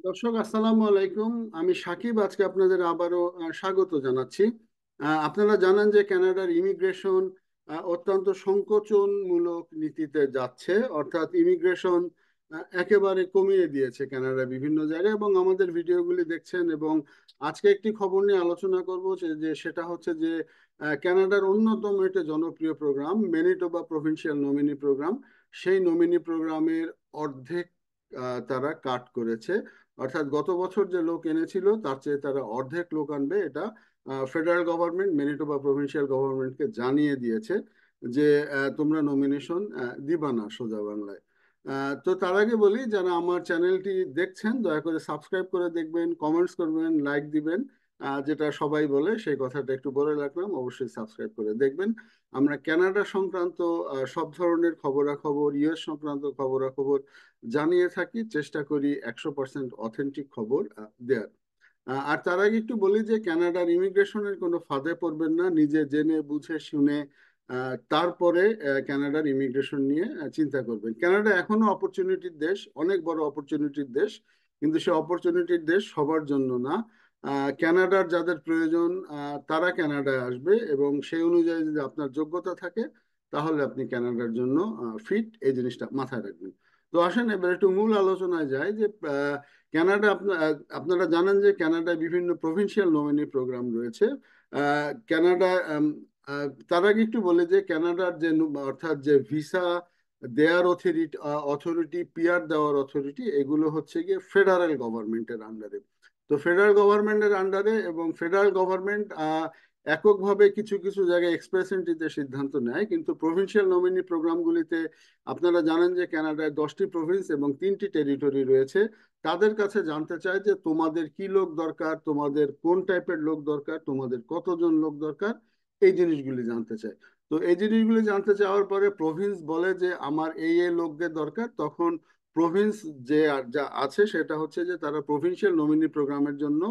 দর্শক আসসালামু আলাইকুম। আমি সাকিব, আজকে আপনাদের আবারও স্বাগত জানাচ্ছি। আপনারা জানেন যে কানাডার ইমিগ্রেশন অত্যন্ত সংকোচনমূলক নীতিতে যাচ্ছে, অর্থাৎ ইমিগ্রেশন একেবারে কমিয়ে দিয়েছে কানাডা বিভিন্ন জায়গায়, এবং আমাদের ভিডিওগুলি দেখছেন। এবং আজকে একটি খবর নিয়ে আলোচনা করব যে সেটা হচ্ছে যে কানাডার অন্যতম একটি জনপ্রিয় program Manitoba provincial nominee program, সেই নমিনি প্রোগ্রামের অর্ধেক তারা কাট করেছে। অর্থাৎ গত বছর যে লোক এনেছিল তার চেয়ে তারা অর্ধেক লোক আনবে, এটা ফেডারেল গভর্নমেন্ট ম্যানিটোবা প্রভিন্সিয়াল গভর্নমেন্টকে জানিয়ে দিয়েছে যে তোমরা নমিনেশন দিবা না, সোজা বাংলায়। তো তার আগে বলি, যারা আমার চ্যানেলটি দেখছেন দয়া করে সাবস্ক্রাইব করে দেখবেন, কমেন্টস করবেন, লাইক দিবেন। যেটা সবাই বলে সেই কথাটা একটু বলে রাখলাম, অবশ্যই সাবস্ক্রাইব করে দেখবেন। আমরা কানাডা সংক্রান্ত সব ধরনের খবরাখবর, ইউএস সংক্রান্ত খবরাখবর জানিয়ে থাকি, চেষ্টা করি 100% অথেন্টিক খবর দেওয়ার। আর তার আগে একটু বলি যে কানাডার ইমিগ্রেশনের কোনো ফাঁদে পড়বেন না, নিজে জেনে বুঝে শুনে তারপরে কানাডার ইমিগ্রেশন নিয়ে চিন্তা করবেন। কানাডা এখনো অপরচুনিটির দেশ, অনেক বড় অপরচুনিটির দেশ, কিন্তু সে অপরচুনিটির দেশ সবার জন্য না। কানাডার যাদের প্রয়োজন তারা কানাডায় আসবে, এবং সেই অনুযায়ী যদি আপনার যোগ্যতা থাকে তাহলে আপনি কানাডার জন্য ফিট, এই জিনিসটা মাথায় রাখবেন। তো আসেন এবার একটু মূল আলোচনায় যায় যে কানাডা আপনারা জানেন যে কানাডায় বিভিন্ন প্রভিন্সিয়াল নমিনি প্রোগ্রাম রয়েছে। কানাডা তার আগে একটু বলে যে কানাডার যে অর্থাৎ যে ভিসা দেয়ার অথরিটি, পিআর দেওয়ার অথরিটি, এগুলো হচ্ছে গিয়ে ফেডারেল গভর্নমেন্টের আন্ডারে। তো ফেডারেল গভর্নমেন্টের আন্ডারে, এবং ফেডারেল গভর্নমেন্ট এককভাবে কিছু কিছু জায়গায় এক্সপ্রেস এন্ট্রিতে সিদ্ধান্ত নেয়, কিন্তু প্রভিন্সিয়াল নমিনি প্রোগ্রামগুলিতে আপনারা জানেন যে কানাডায় 10টি প্রভিন্স এবং 3টি টেরিটরি রয়েছে। তাদের কাছে জানতে চায় যে তোমাদের কি লোক দরকার, তোমাদের কোন টাইপের লোক দরকার, তোমাদের কতজন লোক দরকার, এই জিনিসগুলি জানতে চায়। তো এই জিনিসগুলি জানতে চাওয়ার পরে প্রভিন্স বলে যে আমার এই লোকদের দরকার, তখন প্রভিন্স যে যা আছে সেটা হচ্ছে যে তারা প্রভিন্সিয়াল নমিনি প্রোগ্রামের জন্য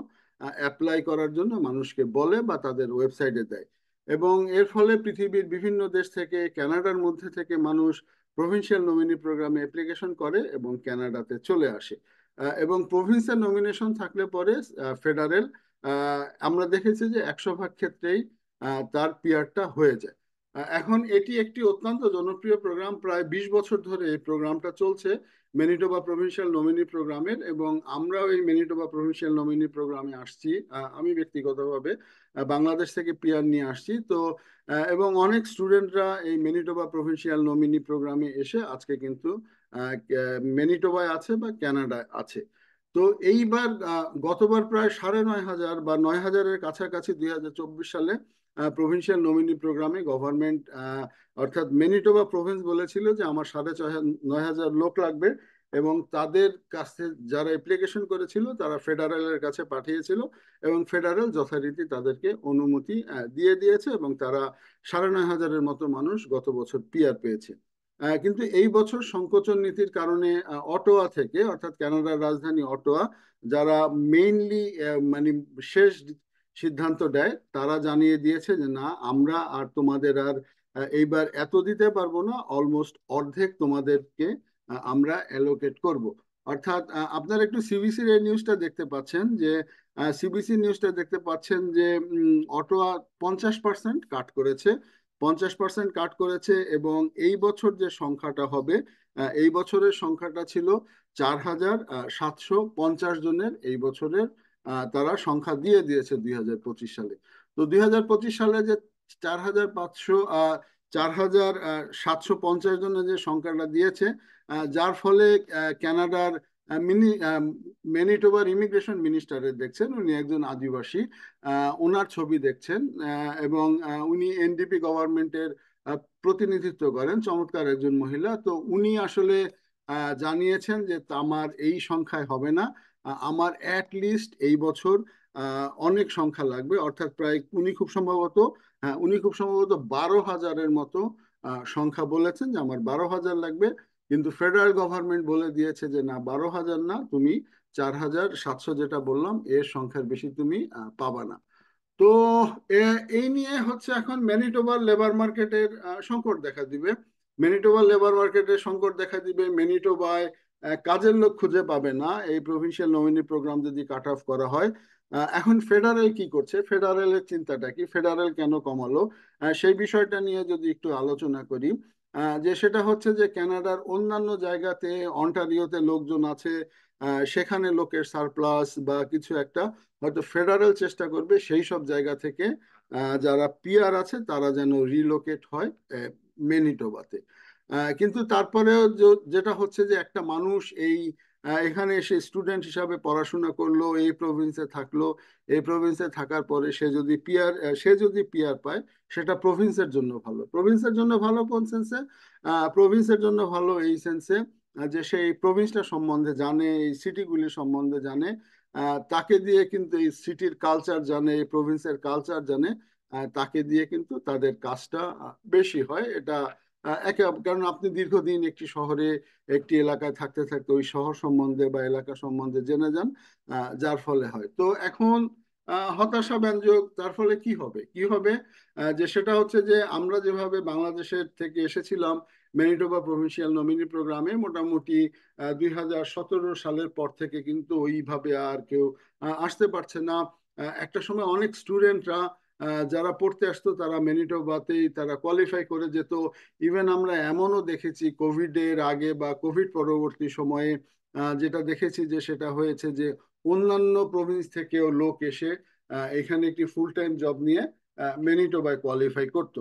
অ্যাপ্লাই করার জন্য মানুষকে বলে বা তাদের ওয়েবসাইটে দেয়। এবং এর ফলে পৃথিবীর বিভিন্ন দেশ থেকে, কানাডার মধ্যে থেকে মানুষ প্রভিন্সিয়াল নমিনি প্রোগ্রামে অ্যাপ্লিকেশন করে এবং কানাডাতে চলে আসে। এবং প্রভিন্সিয়াল নমিনেশন থাকলে পরে ফেডারেল, আমরা দেখেছি যে 100 ভাগ ক্ষেত্রেই তার পিআরটা হয়ে যায়। এখন এটি একটি অত্যন্ত জনপ্রিয় প্রোগ্রাম, প্রায় 20 বছর ধরে এই প্রোগ্রামটা চলছে, ম্যানিটোবা প্রভিন্সিয়াল নমিনি প্রোগ্রামের। এবং আমরাও এই ম্যানিটোবা প্রভিন্সিয়াল নমিনি প্রোগ্রামে আসছি, আমি ব্যক্তিগতভাবে বাংলাদেশ থেকে পিআর নিয়ে আসছি। তো এবং অনেক স্টুডেন্টরা এই ম্যানিটোবা প্রভিন্সিয়াল নমিনি প্রোগ্রামে এসে আজকে কিন্তু ম্যানিটোবায় আছে বা কানাডায় আছে। তো এইবার গতবার প্রায় 9,500 বা 9,000-এর কাছাকাছি 2024 সালে প্রভিন্সিয়াল নমিনি প্রোগ্রামে গভর্নমেন্ট, অর্থাৎ ম্যানিটোবা প্রভিন্স বলেছিল যে আমার 9,500 লোক লাগবে, এবং তাদের কাছে যারা অ্যাপ্লিকেশন করেছিল তারা ফেডারেলের কাছে পাঠিয়েছিল, এবং ফেডারেল যথারীতি তাদেরকে অনুমতি দিয়ে দিয়েছে, এবং তারা 9,500-এর মতো মানুষ গত বছর পিআর পেয়েছে। কিন্তু এই বছর সংকোচন নীতির কারণে অটোয়া থেকে, অর্থাৎ কানাডার রাজধানী অটোয়া, যারা মেইনলি মানে শেষ সিদ্ধান্ত দেয়, তারা জানিয়ে দিয়েছে যে না, আমরা আর তোমাদের আর এইবার এত দিতে পারবো না, অলমোস্ট অর্ধেক তোমাদেরকে আমরা অ্যালোকেট করব। অর্থাৎ আপনারা একটু সিবিসির এই নিউজটা দেখতে পাচ্ছেন যে সিবিসি নিউজটা দেখতে পাচ্ছেন যে অটোয়া 50% কাট করেছে, 50% কাট করেছে। এবং এই বছর যে সংখ্যাটা হবে, এই বছরের সংখ্যাটা ছিল 4,750 জনের, এই বছরের তারা সংখ্যা দিয়ে দিয়েছে 2025 সালে। তো 2025 সালে যে 4,500 4,750 জনের যে সংখ্যাটা দিয়েছে, যার ফলে কানাডার মিনি ম্যানিটোবার ইমিগ্রেশন মিনিস্টারের দেখছেন, উনি একজন আদিবাসী, ওনার ছবি দেখছেন, এবং উনি এনডিপি গভর্নমেন্টের প্রতিনিধিত্ব করেন, চমৎকার একজন মহিলা। তো উনি আসলে জানিয়েছেন যে আমার এই সংখ্যায় হবে না, আমার অ্যাট লিস্ট এই বছর অনেক সংখ্যা লাগবে, অর্থাৎ প্রায় উনি খুব সম্ভবত 12,000-এর মতো সংখ্যা বলেছেন যে আমার 12,000 লাগবে। কিন্তু ফেডারেল গভর্নমেন্ট বলে দিয়েছে যে না, 12,000 না, তুমি 4,700 যেটা বললাম এর সংখ্যার বেশি তুমি পাবা না। তো এই নিয়ে হচ্ছে এখন ম্যানিটোবার লেবার মার্কেটের সংকট দেখা দিবে। ম্যানিটোবার লেবার মার্কেটের সংকট দেখা দিবে ম্যানিটোবায় কাজের লোক খুঁজে পাবে না এই প্রভিন্সিয়াল নমিনি প্রোগ্রাম যদি কাট অফ করা হয়। এখন ফেডারেল কি করছে, ফেডারেলের চিন্তাটা কি, ফেডারেল কেন কমালো, সেই বিষয়টা নিয়ে যদি একটু আলোচনা করি। যে সেটা হচ্ছে যে কানাডার অন্যান্য জায়গাতে, অন্টারিওতে লোকজন আছে, সেখানে লোকের সারপ্লাস বা কিছু একটা, হয়তো ফেডারেল চেষ্টা করবে সেই সব জায়গা থেকে যারা পিআর আছে তারা যেন রিলোকেট হয় ম্যানিটোবাতে। কিন্তু তারপরেও যেটা হচ্ছে যে একটা মানুষ এখানে এসে স্টুডেন্ট হিসাবে পড়াশোনা করলো, এই প্রভিন্সে থাকলো, এই প্রভিন্সে থাকার পরে সে যদি পিআর পায়, সেটা প্রভিন্সের জন্য ভালো। প্রভিন্সের জন্য ভালো কোন সেন্সে? প্রভিন্সের জন্য ভালো এই সেন্সে যে সেই প্রভিন্সটা সম্বন্ধে জানে, এই সিটিগুলি সম্বন্ধে জানে, তাকে দিয়ে কিন্তু এই সিটির কালচার জানে, এই প্রভিন্সের কালচার জানে, তাকে দিয়ে কিন্তু তাদের কাজটা বেশি হয়। এটা কারণ আপনি দীর্ঘদিন একটি শহরে, একটি এলাকায় থাকতে থাকতে ওই শহর সম্বন্ধে বা এলাকা সম্বন্ধে জেনে যান, যার ফলে হয়। তো এখন হতাশা ব্যঞ্জক, তার ফলে কি হবে, কি হবে? যে সেটা হচ্ছে যে আমরা যেভাবে বাংলাদেশের থেকে এসেছিলাম ম্যানিটোবা প্রভিন্সিয়াল নমিনি প্রোগ্রামে, মোটামুটি 2017 সালের পর থেকে কিন্তু ওইভাবে আর কেউ আসতে পারছে না। একটা সময় অনেক স্টুডেন্টরা যারা পড়তে আসতো তারা ম্যানিটোবাতেই তারা কোয়ালিফাই করে যেত। ইভেন আমরা এমনও দেখেছি কোভিডের আগে বা কোভিড পরবর্তী সময়ে, যেটা দেখেছি যে সেটা হয়েছে যে অন্যান্য প্রভিন্স থেকেও লোক এসে এখানে একটি ফুল টাইম জব নিয়ে ম্যানিটোবায় কোয়ালিফাই করতো।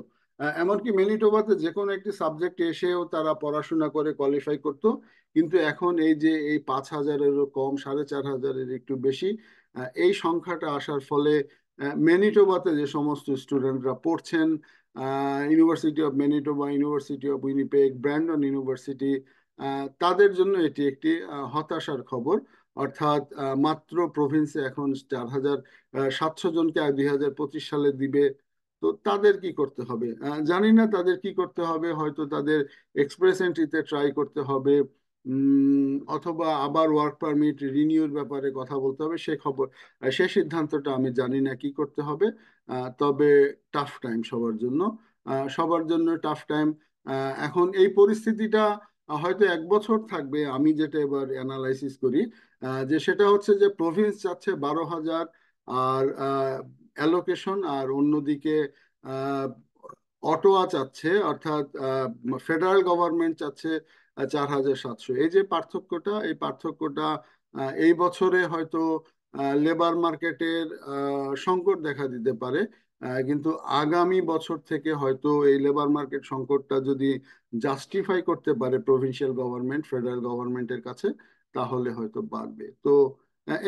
এমনকি ম্যানিটোবাতে যে কোনো একটি সাবজেক্ট এসেও তারা পড়াশোনা করে কোয়ালিফাই করতো। কিন্তু এখন এই যে এই 5,000-এরও কম, 4,500-এর একটু বেশি, এই সংখ্যাটা আসার ফলে ম্যানিটোবাতে যে সমস্ত স্টুডেন্টরা পড়ছেন, university of Manitoba, university of Winnipeg, Brandon university, তাদের জন্য এটি একটি হতাশার খবর। অর্থাৎ মাত্র প্রভিন্সে এখন 4,700 জনকে 2025 সালে দিবে। তো তাদের কি করতে হবে জানি না, তাদের কি করতে হবে, হয়তো তাদের এক্সপ্রেস এন্ট্রিতে ট্রাই করতে হবে, অথবা আবার ওয়ার্ক পারমিট রিনিউর ব্যাপারে কথা বলতে হবে। সে সিদ্ধান্তটা আমি জানি না কি করতে হবে। তবে টাফ টাইম সবার জন্য, সবার জন্য টাফ টাইম। এখন এই পরিস্থিতিটা হয়তো 1 বছর থাকবে, আমি যেটা এবার অ্যানালাইসিস করি, যে সেটা হচ্ছে যে প্রভিন্স চাচ্ছে 12,000 আর অ্যালোকেশন, আর অন্যদিকে আহ, অটোয়া চাচ্ছে, অর্থাৎ ফেডারেল গভর্নমেন্ট চাচ্ছে 4,700। এই যে পার্থক্যটা, এই পার্থক্যটা এই বছরে হয়তো লেবার মার্কেটের সংকট দেখা দিতে পারে। কিন্তু আগামী বছর থেকে হয়তো এই লেবার মার্কেট সংকটটা যদি জাস্টিফাই করতে পারে প্রভিন্সিয়াল গভর্নমেন্ট ফেডারেল গভর্নমেন্টের কাছে, তাহলে হয়তো বাড়বে। তো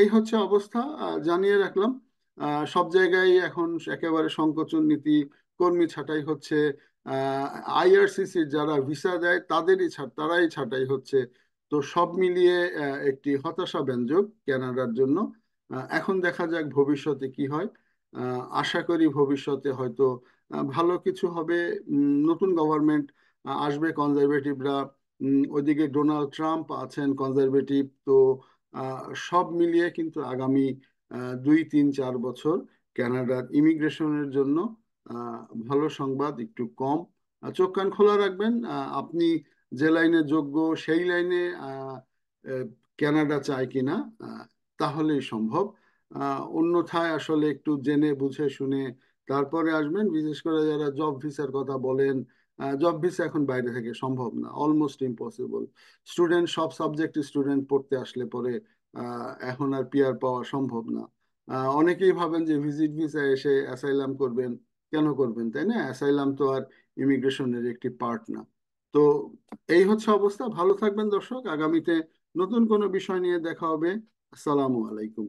এই হচ্ছে অবস্থা, জানিয়ে রাখলাম। সব জায়গায় এখন একেবারে সংকোচন নীতি, কর্মী ছাঁটাই হচ্ছে, আইআরসিসি যারা ভিসা দেয় তারাই ছাঁটাই হচ্ছে। তো সব মিলিয়ে একটি হতাশা ব্যঞ্জক কানাডার জন্য। এখন দেখা যাক ভবিষ্যতে কি হয়। আশা করি ভবিষ্যতে হয়তো ভালো কিছু হবে। নতুন গভর্নমেন্ট আসবে, কনজারভেটিভরা, ওইদিকে ডোনাল্ড ট্রাম্প আছেন কনজারভেটিভ। তো সব মিলিয়ে কিন্তু আগামী 2, 3, 4 বছর কানাডার ইমিগ্রেশনের জন্য আহ, ভালো সংবাদ একটু কম। চোখ কান খোলা রাখবেন। আপনি যে লাইনে যোগ্য সেই লাইনে আহ, কানাডা চায় কিনা, আহ, তাহলেই সম্ভব। অন্যথায় আসলে একটু জেনে বুঝে শুনে তারপরে আসবেন। বিশেষ করে যারা জব ভিসার কথা বলেন, জব ভিসা এখন বাইরে থেকে সম্ভব না, অলমোস্ট ইম্পসিবল। সব সাবজেক্ট স্টুডেন্ট পড়তে আসলে পরে এখন আর পিআর পাওয়া সম্ভব না। অনেকেই ভাবেন যে ভিজিট ভিসা এসে অ্যাসাইলাম করবেন, কেন করবেন, তাই না? অ্যাসাইলাম তো আর ইমিগ্রেশনের একটি পার্ট না। তো এই হচ্ছে অবস্থা। ভালো থাকবেন দর্শক, আগামীতে নতুন কোনো বিষয় নিয়ে দেখা হবে। আসসালামু আলাইকুম।